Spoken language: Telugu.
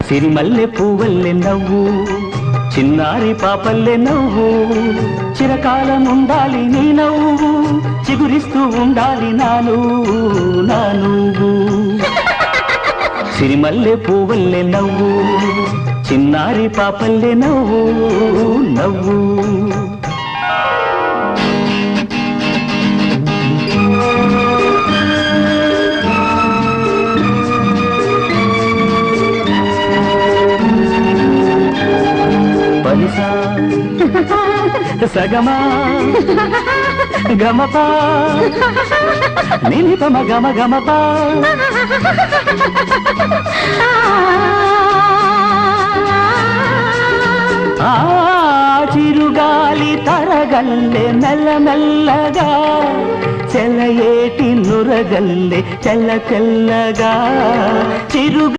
సిరిమల్లె పువ్వల్లె నవ్వు చిన్నారి పాపల్లె నవ్వు చిరకాలం ఉండాలి నీ నవ్వు చిగురిస్తూ ఉండాలి నా నువ్వు సిరిమల్లె పువ్వల్లె నవ్వు చిన్నారి పాపల్లె నవ్వు పనిసా సగమా గమపా నినిపమ గమపా ఆ చిరుగాలి తరగల్లె మెల్లమెల్లగా చెలయేటి నురగల్లె చెల్ల చెల్లగా చిరు